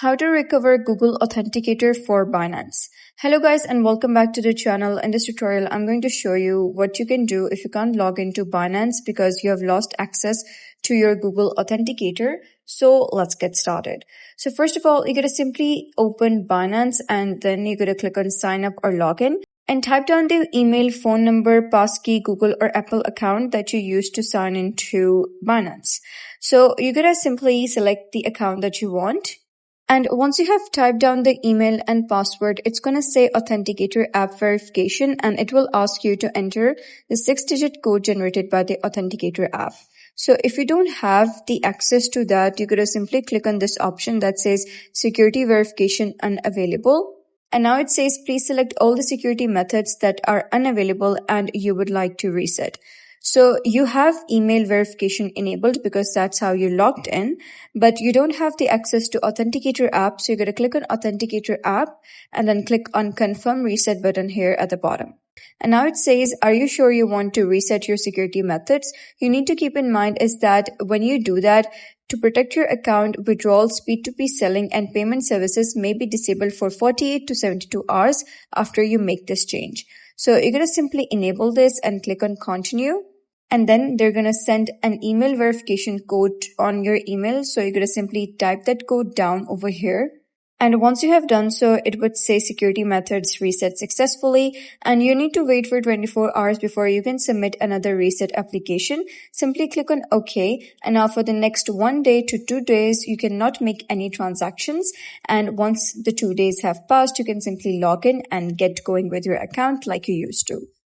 How to recover Google Authenticator for Binance. Hello guys and welcome back to the channel. In this tutorial, I'm going to show you what you can do if you can't log into Binance because you have lost access to your Google Authenticator. So let's get started. So first of all, you're going to simply open Binance and then you're going to click on sign up or login. And type down the email, phone number, passkey, Google or Apple account that you used to sign into Binance. So you're going to simply select the account that you want. And once you have typed down the email and password, it's going to say Authenticator app verification and it will ask you to enter the 6-digit code generated by the Authenticator app. So if you don't have the access to that, you're going to simply click on this option that says security verification unavailable. And now it says please select all the security methods that are unavailable and you would like to reset. So you have email verification enabled because that's how you logged in, but you don't have the access to Authenticator app. So you're going to click on Authenticator app and then click on confirm reset button here at the bottom. And now it says, are you sure you want to reset your security methods? You need to keep in mind is that when you do that, to protect your account, withdrawals, P2P selling, and payment services may be disabled for 48 to 72 hours after you make this change. So you're going to simply enable this and click on continue. And then they're going to send an email verification code on your email. So you're going to simply type that code down over here. And once you have done so, it would say security methods reset successfully. And you need to wait for 24 hours before you can submit another reset application. Simply click on OK. And now for the next 1 day to 2 days, you cannot make any transactions. And once the 2 days have passed, you can simply log in and get going with your account like you used to.